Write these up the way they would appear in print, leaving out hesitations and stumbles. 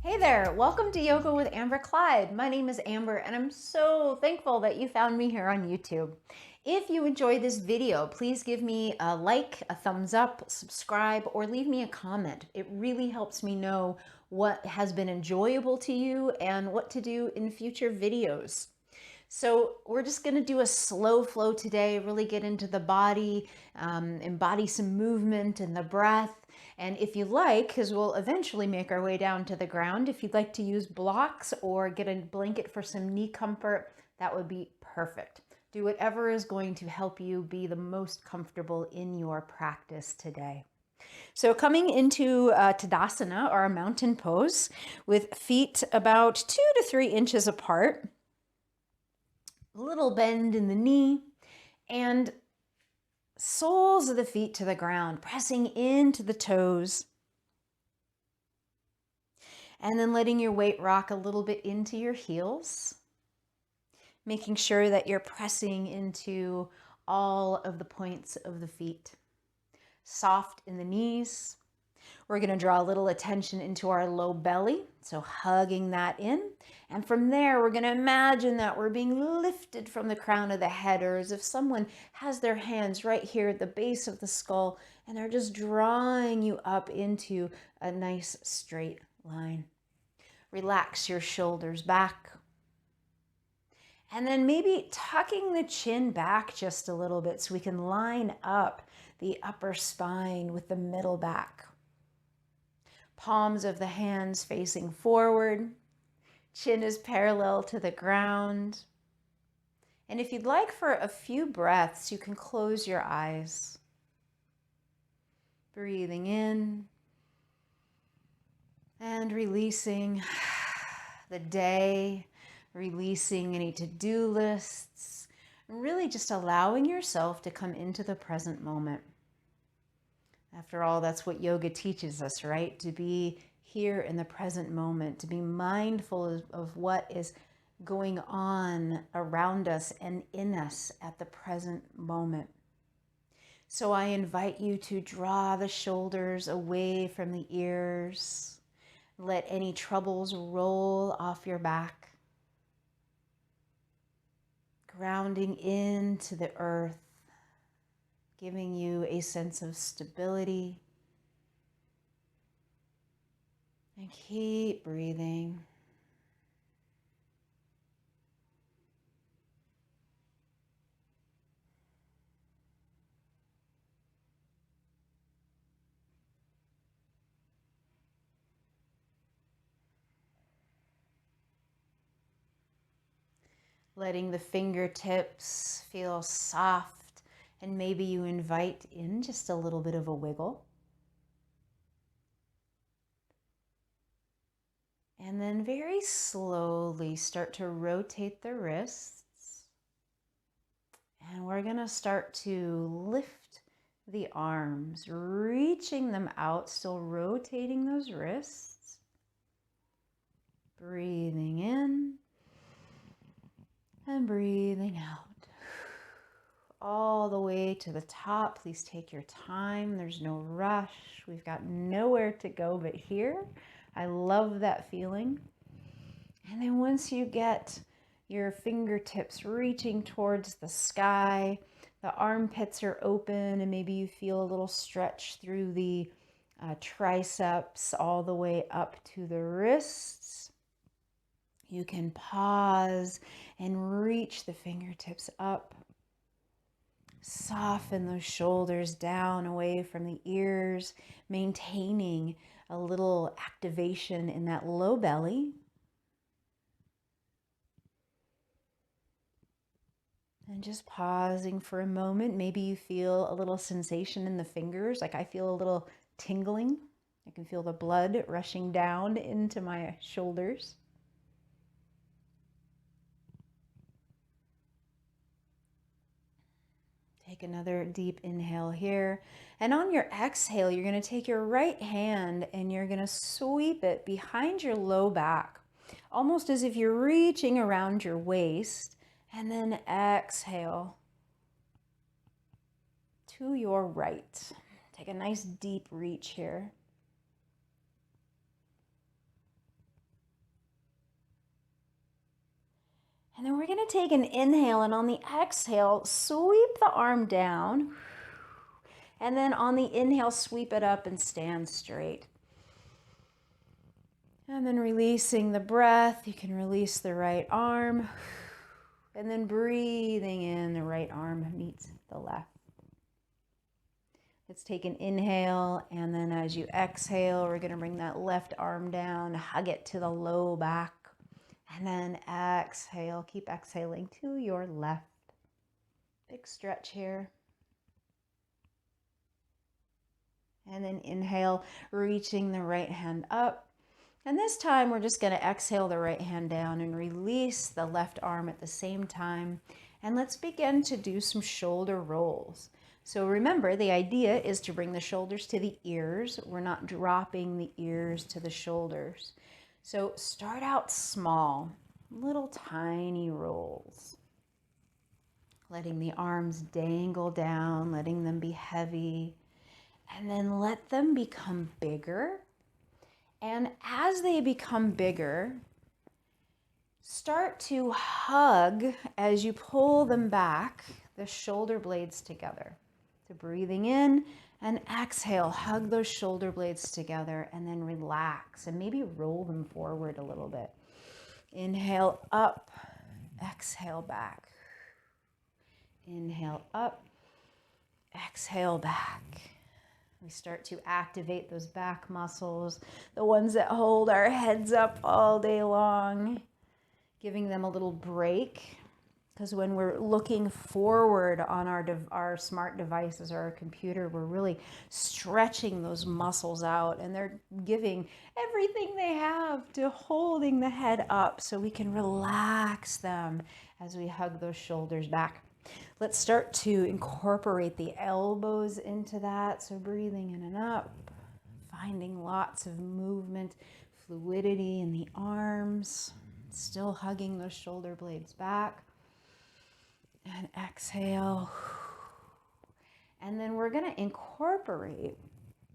Hey there, welcome to Yoga with Amber Kleid. My name is Amber and I'm so thankful that you found me here on YouTube. If you enjoyed this video, please give me a like, a thumbs up, subscribe, or leave me a comment. It really helps me know what has been enjoyable to you and what to do in future videos. So we're just going to do a slow flow today, really get into the body, embody some movement and the breath. And if you like, because we'll eventually make our way down to the ground, if you'd like to use blocks or get a blanket for some knee comfort, that would be perfect. Do whatever is going to help you be the most comfortable in your practice today. So coming into Tadasana, or a mountain pose, with feet about 2 to 3 inches apart, a little bend in the knee, and soles of the feet to the ground, pressing into the toes. And then letting your weight rock a little bit into your heels, making sure that you're pressing into all of the points of the feet. Soft in the knees. We're going to draw a little attention into our low belly, so hugging that in. And from there, we're going to imagine that we're being lifted from the crown of the head, or as if someone has their hands right here at the base of the skull, and they're just drawing you up into a nice straight line. Relax your shoulders back. And then maybe tucking the chin back just a little bit so we can line up the upper spine with the middle back. Palms of the hands facing forward. Chin is parallel to the ground. And if you'd like, for a few breaths, you can close your eyes. Breathing in and releasing the day, releasing any to-do lists, and really just allowing yourself to come into the present moment. After all, that's what yoga teaches us, right? To be here in the present moment, to be mindful of what is going on around us and in us at the present moment. So I invite you to draw the shoulders away from the ears. Let any troubles roll off your back. Grounding into the earth, giving you a sense of stability. And keep breathing. Letting the fingertips feel soft, and maybe you invite in just a little bit of a wiggle. And then very slowly start to rotate the wrists. And we're going to start to lift the arms, reaching them out, still rotating those wrists. Breathing in and breathing out. All the way to the top. Please take your time. There's no rush. We've got nowhere to go but here. I love that feeling. And then once you get your fingertips reaching towards the sky, the armpits are open, and maybe you feel a little stretch through the triceps all the way up to the wrists. You can pause and reach the fingertips up. Soften those shoulders down away from the ears, maintaining a little activation in that low belly. And just pausing for a moment. Maybe you feel a little sensation in the fingers, like I feel a little tingling. I can feel the blood rushing down into my shoulders. Take another deep inhale here. And on your exhale, you're going to take your right hand and you're going to sweep it behind your low back, almost as if you're reaching around your waist. And then exhale to your right. Take a nice deep reach here. And then we're going to take an inhale, and on the exhale, sweep the arm down. And then on the inhale, sweep it up and stand straight. And then releasing the breath, you can release the right arm. And then breathing in, the right arm meets the left. Let's take an inhale, and then as you exhale, we're going to bring that left arm down, hug it to the low back. And then exhale, keep exhaling to your left. Big stretch here. And then inhale, reaching the right hand up. And this time we're just going to exhale the right hand down and release the left arm at the same time. And let's begin to do some shoulder rolls. So remember, the idea is to bring the shoulders to the ears. We're not dropping the ears to the shoulders. So start out small, little tiny rolls. Letting the arms dangle down, letting them be heavy, and then let them become bigger. And as they become bigger, start to hug as you pull them back, the shoulder blades together. So breathing in and exhale, hug those shoulder blades together and then relax and maybe roll them forward a little bit. Inhale up, exhale back. Inhale up, exhale back. We start to activate those back muscles, the ones that hold our heads up all day long, giving them a little break. Because when we're looking forward on our smart devices or our computer, we're really stretching those muscles out, and they're giving everything they have to holding the head up so we can relax them as we hug those shoulders back. Let's start to incorporate the elbows into that. So breathing in and up, finding lots of movement, fluidity in the arms, still hugging those shoulder blades back. And exhale. And then we're going to incorporate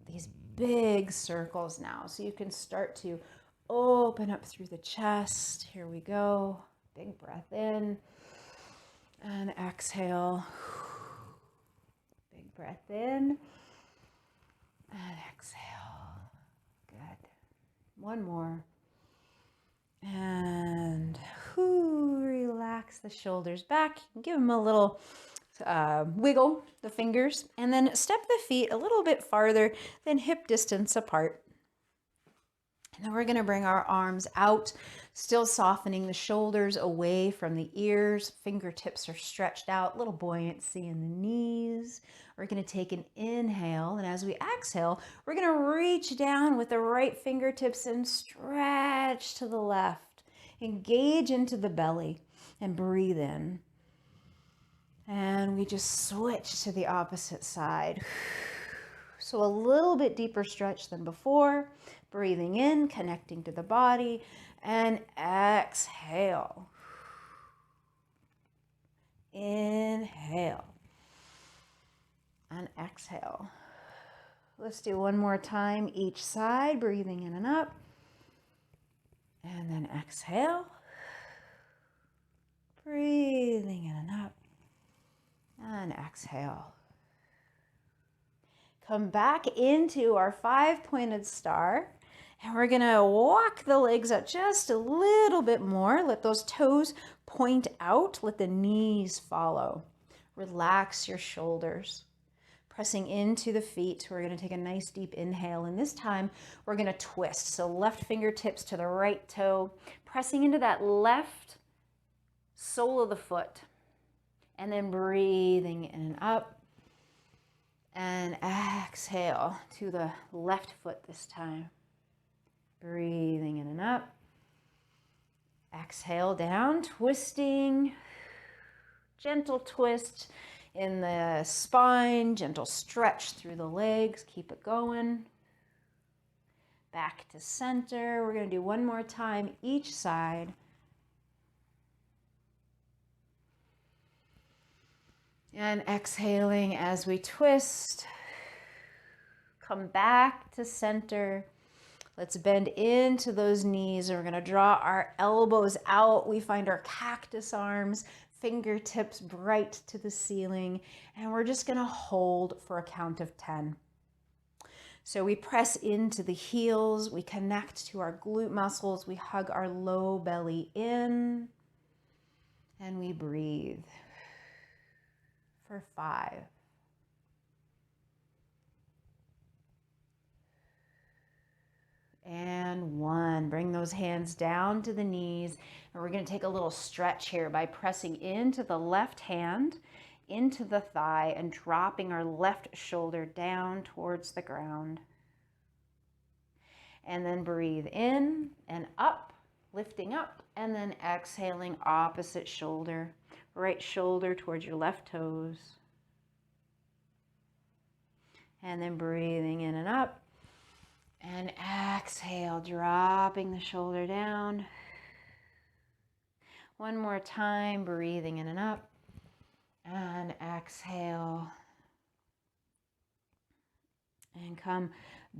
these big circles now. So you can start to open up through the chest. Here we go. Big breath in. And exhale. Big breath in. And exhale. Good. One more. And relax the shoulders back. Give them a little wiggle, the fingers, and then step the feet a little bit farther than hip distance apart. And then we're going to bring our arms out, still softening the shoulders away from the ears. Fingertips are stretched out, little buoyancy in the knees. We're going to take an inhale, and as we exhale, we're going to reach down with the right fingertips and stretch to the left. Engage into the belly and breathe in. And we just switch to the opposite side. So a little bit deeper stretch than before. Breathing in, connecting to the body, and exhale. Inhale. And exhale. Let's do one more time each side, breathing in and up. And then exhale. Breathing in and up. And exhale. Come back into our 5-pointed star. And we're going to walk the legs out just a little bit more. Let those toes point out. Let the knees follow. Relax your shoulders. Pressing into the feet, we're going to take a nice deep inhale, and this time we're going to twist. So left fingertips to the right toe, pressing into that left sole of the foot, and then breathing in and up, and exhale to the left foot this time. Breathing in and up, exhale down, twisting, gentle twist in the spine, gentle stretch through the legs. Keep it going. Back to center. We're going to do one more time each side. And exhaling as we twist. Come back to center. Let's bend into those knees. We're going to draw our elbows out. We find our cactus arms, fingertips bright to the ceiling. And we're just going to hold for a count of 10. So we press into the heels. We connect to our glute muscles. We hug our low belly in. And we breathe for 5. And 1. Bring those hands down to the knees. And we're going to take a little stretch here by pressing into the left hand, into the thigh, and dropping our left shoulder down towards the ground. And then breathe in and up, lifting up, and then exhaling opposite shoulder. Right shoulder towards your left toes. And then breathing in and up. And exhale, dropping the shoulder down. One more time, breathing in and up. And exhale. And come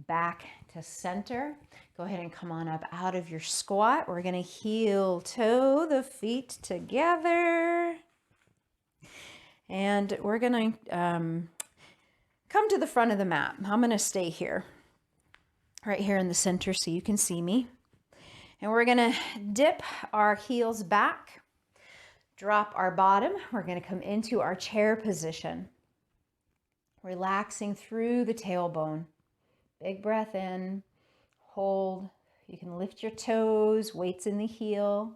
back to center. Go ahead and come on up out of your squat. We're going to heel toe the feet together. And we're going to come to the front of the mat. I'm going to stay here. Right here in the center so you can see me. And we're gonna dip our heels back, drop our bottom. We're gonna come into our chair position, relaxing through the tailbone. Big breath in, hold. You can lift your toes, weights in the heel.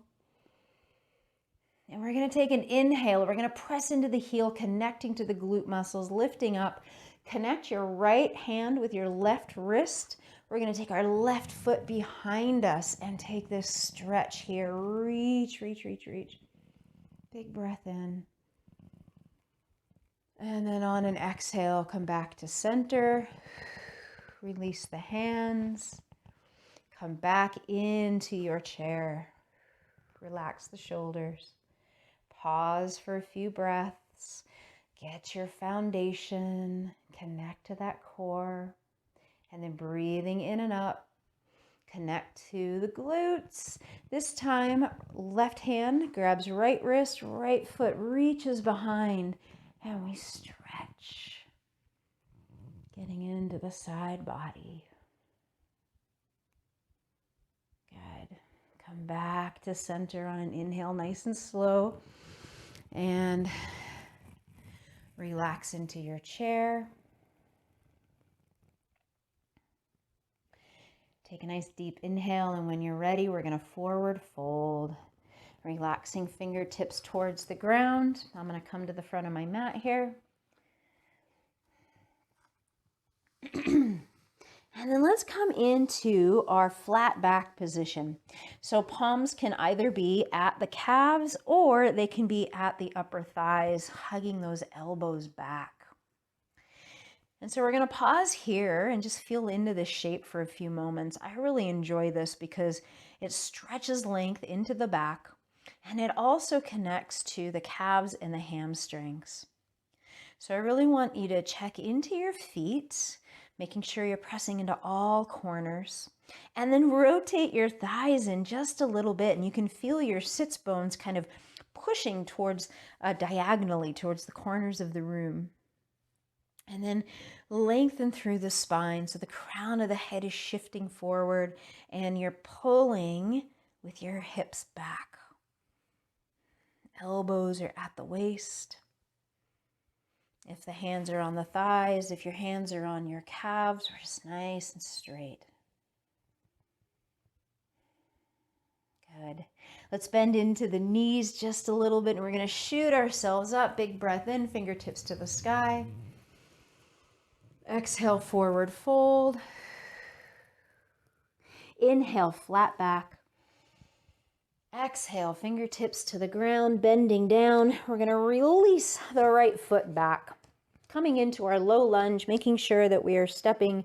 And we're gonna take an inhale. We're gonna press into the heel, connecting to the glute muscles, lifting up. Connect your right hand with your left wrist. We're going to take our left foot behind us and take this stretch here. Reach, reach, reach, reach. Big breath in. And then on an exhale, come back to center. Release the hands. Come back into your chair. Relax the shoulders. Pause for a few breaths. Get your foundation. Connect to that core. And then breathing in and up, connect to the glutes. This time, left hand grabs right wrist, right foot reaches behind, and we stretch, getting into the side body. Good. Come back to center on an inhale, nice and slow, and relax into your chair. Take a nice deep inhale, and when you're ready, we're going to forward fold. Relaxing fingertips towards the ground. I'm going to come to the front of my mat here. And then let's come into our flat back position. So palms can either be at the calves or they can be at the upper thighs, hugging those elbows back. And so we're going to pause here and just feel into this shape for a few moments. I really enjoy this because it stretches length into the back and it also connects to the calves and the hamstrings. So I really want you to check into your feet, making sure you're pressing into all corners, and then rotate your thighs in just a little bit, and you can feel your sits bones kind of pushing towards diagonally towards the corners of the room. And then lengthen through the spine so the crown of the head is shifting forward and you're pulling with your hips back. Elbows are at the waist. If the hands are on the thighs, if your hands are on your calves, we're just nice and straight. Good. Let's bend into the knees just a little bit and we're going to shoot ourselves up. Big breath in, fingertips to the sky. Exhale, forward fold. Inhale, flat back. Exhale, fingertips to the ground, bending down. We're going to release the right foot back. Coming into our low lunge, making sure that we are stepping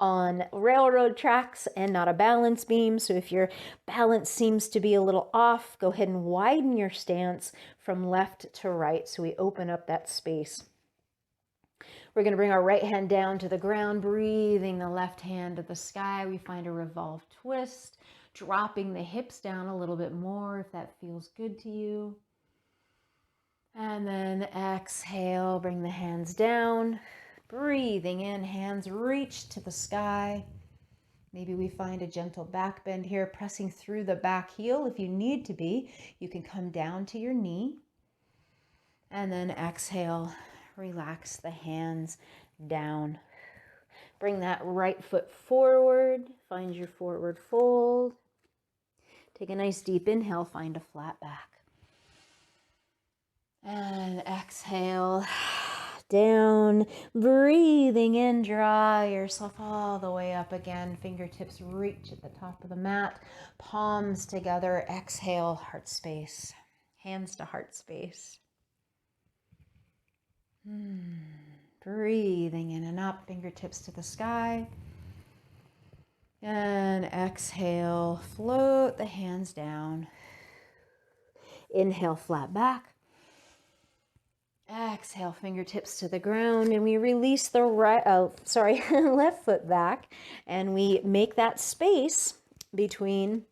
on railroad tracks and not a balance beam. So if your balance seems to be a little off, go ahead and widen your stance from left to right so we open up that space. We're going to bring our right hand down to the ground, breathing the left hand to the sky. We find a revolved twist, dropping the hips down a little bit more if that feels good to you. And then exhale, bring the hands down. Breathing in, hands reach to the sky. Maybe we find a gentle back bend here, pressing through the back heel. If you need to be, you can come down to your knee. And then exhale, relax the hands down. Bring that right foot forward. Find your forward fold. Take a nice deep inhale, find a flat back. And exhale. Down, breathing in, draw yourself all the way up again. Fingertips reach at the top of the mat, palms together. Exhale, heart space, hands to heart space. Breathing in and up, fingertips to the sky. And exhale, float the hands down. Inhale, flat back. Exhale, fingertips to the ground, and we release the left foot back, and we make that space between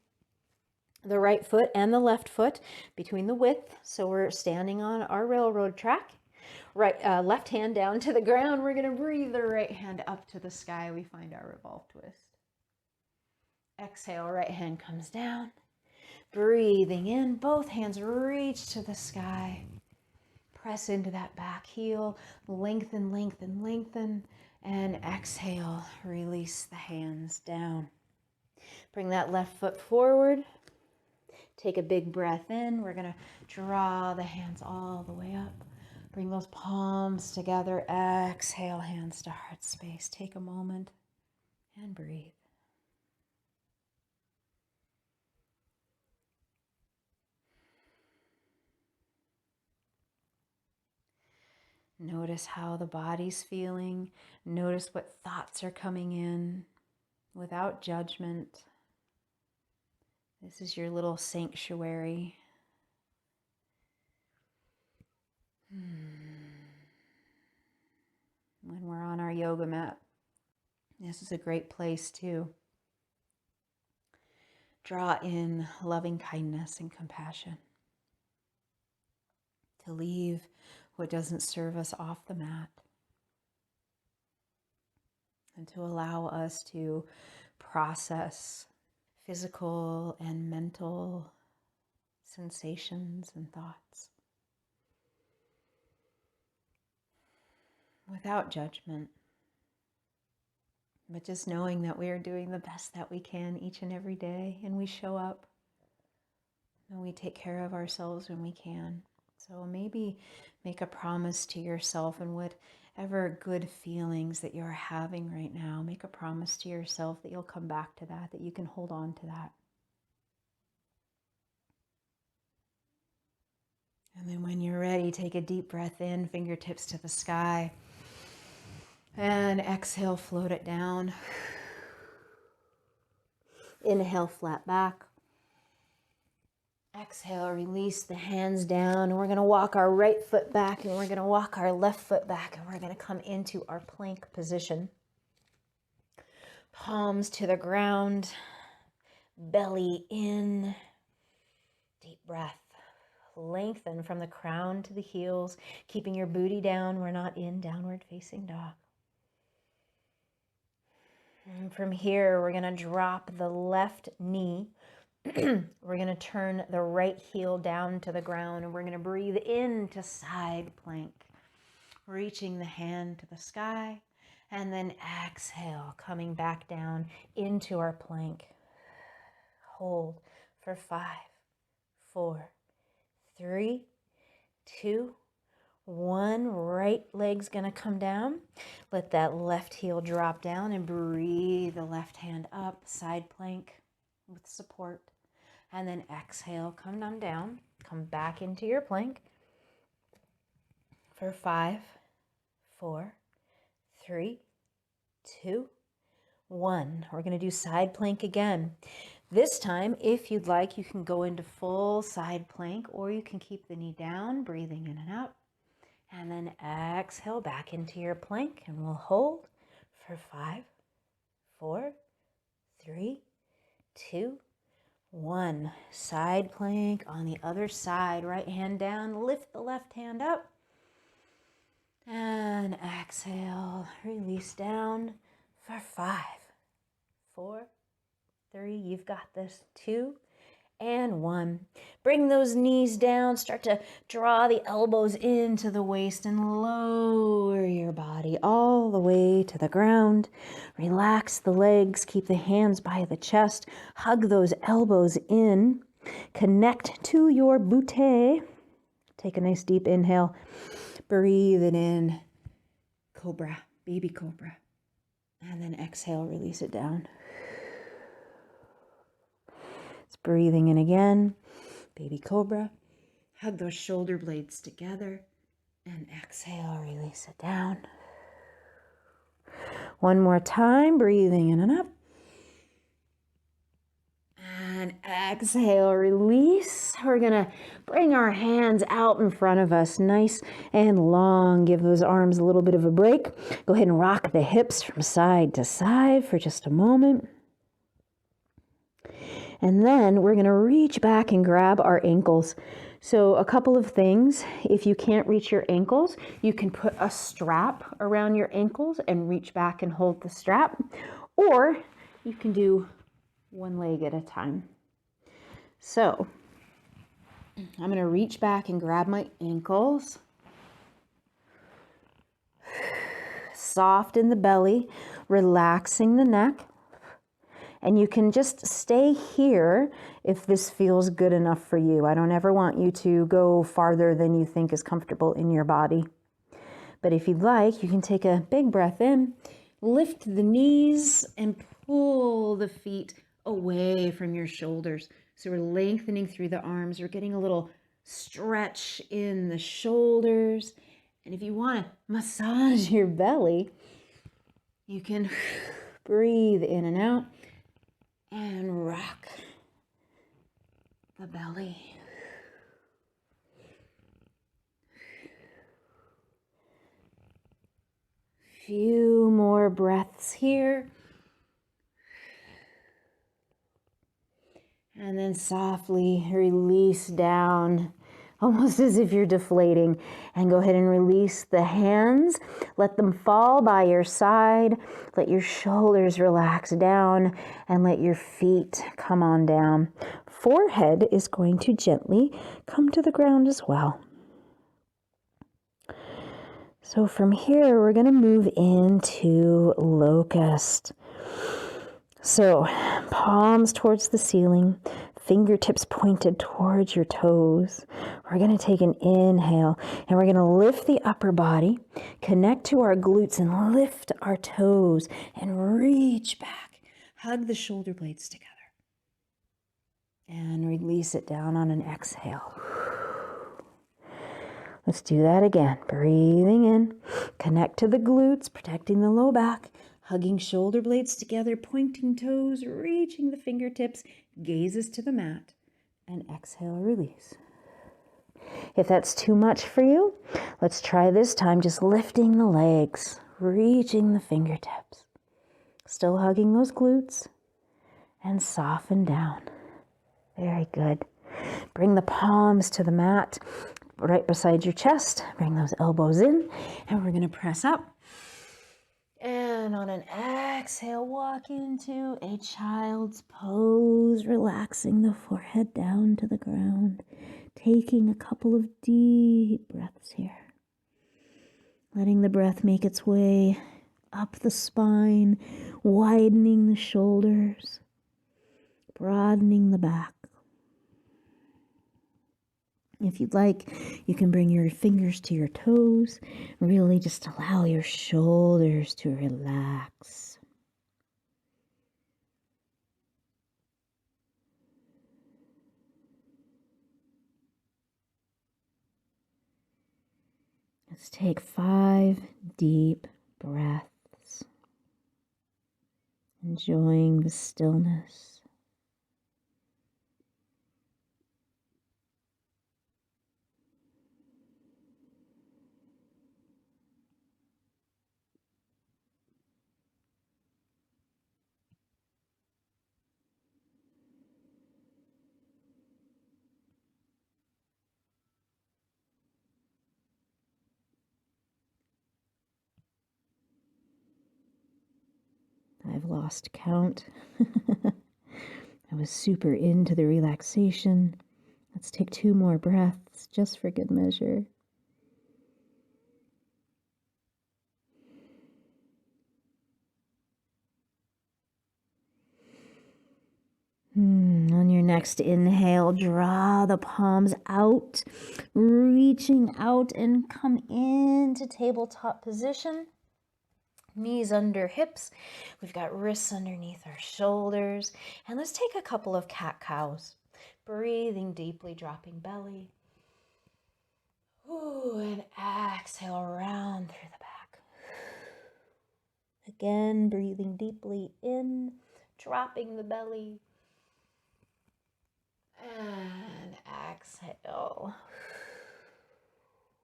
the right foot and the left foot, between the width. So we're standing on our railroad track. Left hand down to the ground. We're going to breathe the right hand up to the sky. We find our revolved twist. Exhale, right hand comes down. Breathing in, both hands reach to the sky. Press into that back heel, lengthen, lengthen, lengthen, and exhale, release the hands down. Bring that left foot forward. Take a big breath in. We're going to draw the hands all the way up. Bring those palms together. Exhale, hands to heart space. Take a moment and breathe. Notice how the body's feeling. Notice what thoughts are coming in without judgment. This is your little sanctuary. When we're on our yoga mat, this is a great place to draw in loving kindness and compassion, to leave what doesn't serve us off the mat, and to allow us to process physical and mental sensations and thoughts without judgment, but just knowing that we are doing the best that we can each and every day, and we show up and we take care of ourselves when we can. So maybe make a promise to yourself, and whatever good feelings that you're having right now, make a promise to yourself that you'll come back to that, that you can hold on to that. And then when you're ready, take a deep breath in, fingertips to the sky. And exhale, float it down. Inhale, flat back. Exhale, release the hands down. And we're going to walk our right foot back, and we're going to walk our left foot back, and we're going to come into our plank position. Palms to the ground, belly in. Deep breath. Lengthen from the crown to the heels, keeping your booty down. We're not in downward facing dog. And from here, we're going to drop the left knee. We're going to turn the right heel down to the ground, and we're going to breathe into side plank, reaching the hand to the sky, and then exhale, coming back down into our plank. Hold for 5, 4, 3, 2, 1. Right leg's gonna come down. Let that left heel drop down and breathe the left hand up, side plank with support. And then exhale, come on down, come back into your plank for 5, 4, 3, 2, 1. We're going to do side plank again. This time, if you'd like, you can go into full side plank, or you can keep the knee down, breathing in and out. And then exhale back into your plank, and we'll hold for 5, 4, 3, 2, 1. Side plank on the other side. Right hand down, lift the left hand up. And exhale, release down for 5, 4, 3, you've got this, 2, and 1. Bring those knees down, start to draw the elbows into the waist and lower your body all the way to the ground. Relax the legs, keep the hands by the chest, hug those elbows in, connect to your butte. Take a nice deep inhale, breathe it in, cobra, baby cobra, and then exhale, release it down. It's breathing in again, baby cobra. Hug those shoulder blades together and exhale, release it down. One more time, breathing in and up. And exhale, release. We're gonna bring our hands out in front of us, nice and long. Give those arms a little bit of a break. Go ahead and rock the hips from side to side for just a moment. And then we're going to reach back and grab our ankles. So a couple of things. If you can't reach your ankles, you can put a strap around your ankles and reach back and hold the strap. Or you can do one leg at a time. So I'm going to reach back and grab my ankles. Soft in the belly, relaxing the neck. And you can just stay here if this feels good enough for you. I don't ever want you to go farther than you think is comfortable in your body. But if you'd like, you can take a big breath in, lift the knees, and pull the feet away from your shoulders. So we're lengthening through the arms. We're getting a little stretch in the shoulders. And if you want to massage your belly, you can breathe in and out. And rock the belly. Few more breaths here. And then softly release down, almost as if you're deflating. And go ahead and release the hands. Let them fall by your side. Let your shoulders relax down and let your feet come on down. Forehead is going to gently come to the ground as well. So from here, we're going to move into Locust. So palms towards the ceiling, fingertips pointed towards your toes. We're going to take an inhale and we're going to lift the upper body, connect to our glutes and lift our toes and reach back. Hug the shoulder blades together and release it down on an exhale. Let's do that again. Breathing in, connect to the glutes, protecting the low back, hugging shoulder blades together, pointing toes, reaching the fingertips, gazes to the mat, and exhale, release. If that's too much for you, let's try this time just lifting the legs, reaching the fingertips, still hugging those glutes, and soften down. Very good. Bring the palms to the mat right beside your chest. Bring those elbows in, and we're going to press up. And on an exhale, walk into a child's pose, relaxing the forehead down to the ground, taking a couple of deep breaths here. Letting the breath make its way up the spine, widening the shoulders, broadening the back. If you'd like, you can bring your fingers to your toes. Really just allow your shoulders to relax. Let's take 5 deep breaths, enjoying the stillness. I've lost count. I was super into the relaxation. Let's take 2 more breaths just for good measure. On your next inhale, draw the palms out, reaching out and come into tabletop position. Knees under hips. We've got wrists underneath our shoulders. And let's take a couple of cat-cows. Breathing deeply, dropping belly. Ooh, and exhale round through the back. Again, breathing deeply in, dropping the belly. And exhale.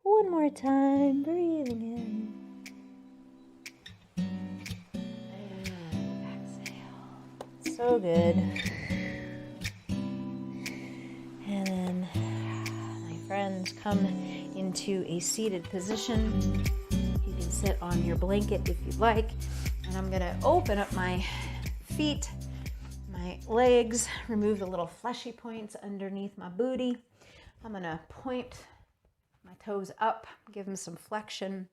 One more time, breathing in. So good. And then, my friends, come into a seated position. You can sit on your blanket if you'd like. And I'm going to open up my feet, my legs, remove the little fleshy points underneath my booty. I'm going to point my toes up, give them some flexion.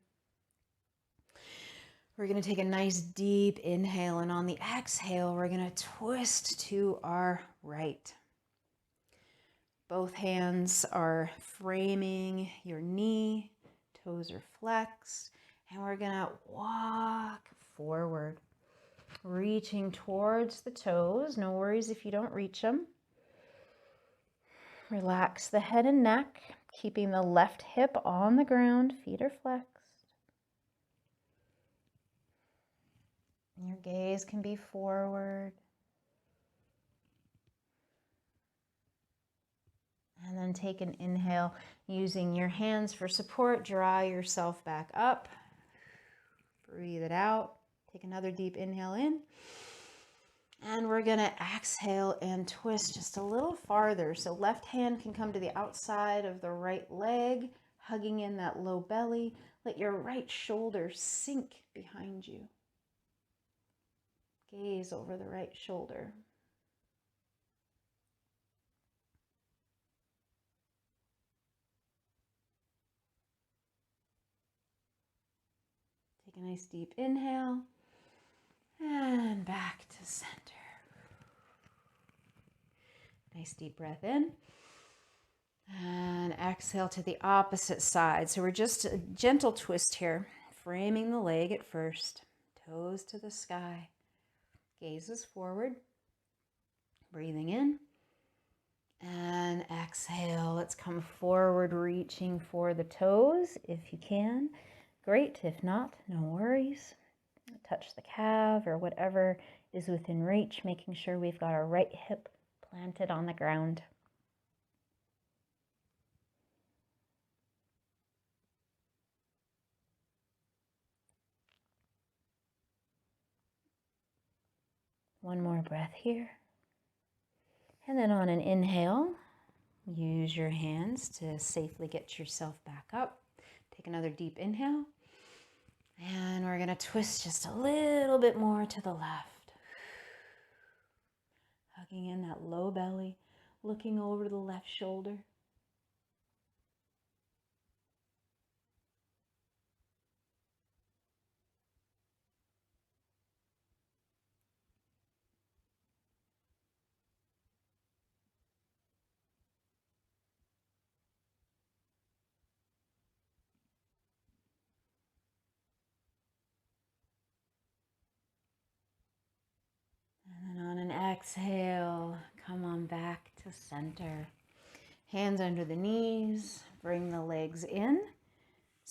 We're going to take a nice deep inhale, and on the exhale, we're going to twist to our right. Both hands are framing your knee, toes are flexed, and we're going to walk forward, reaching towards the toes. No worries if you don't reach them. Relax the head and neck, keeping the left hip on the ground, feet are flexed. Your gaze can be forward. And then take an inhale using your hands for support. Draw yourself back up. Breathe it out. Take another deep inhale in. And we're going to exhale and twist just a little farther. So left hand can come to the outside of the right leg, hugging in that low belly. Let your right shoulder sink behind you. Gaze over the right shoulder. Take a nice deep inhale and back to center. Nice deep breath in and exhale to the opposite side. So we're just a gentle twist here, framing the leg at first, toes to the sky. Gazes forward, breathing in, and exhale. Let's come forward, reaching for the toes if you can. Great. If not, no worries. Touch the calf or whatever is within reach, making sure we've got our right hip planted on the ground. One more breath here. And then on an inhale, use your hands to safely get yourself back up. Take another deep inhale. And we're going to twist just a little bit more to the left. Hugging in that low belly, looking over the left shoulder. And then on an exhale, come on back to center. Hands under the knees, bring the legs in.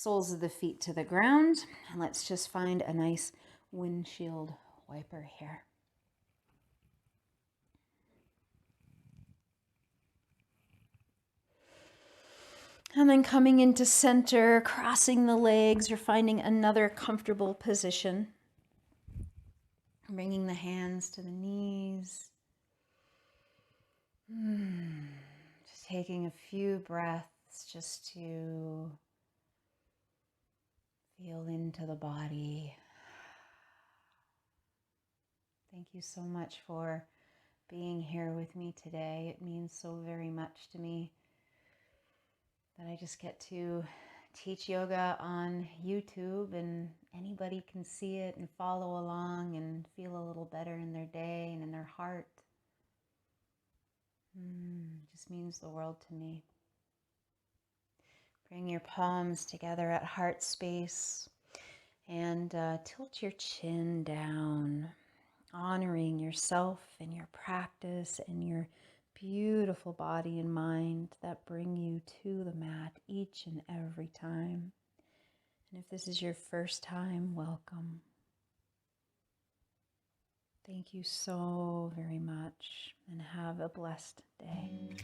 soles of the feet to the ground. And let's just find a nice windshield wiper here. And then coming into center, crossing the legs, you're finding another comfortable position. Bringing the hands to the knees. Just taking a few breaths just to feel into the body. Thank you so much for being here with me today. It means so very much to me that I just get to teach yoga on YouTube and anybody can see it and follow along and feel a little better in their day and in their heart. It just means the world to me. Bring your palms together at heart space and tilt your chin down, honoring yourself and your practice and your beautiful body and mind that bring you to the mat each and every time. And if this is your first time, welcome. Thank you so very much and have a blessed day.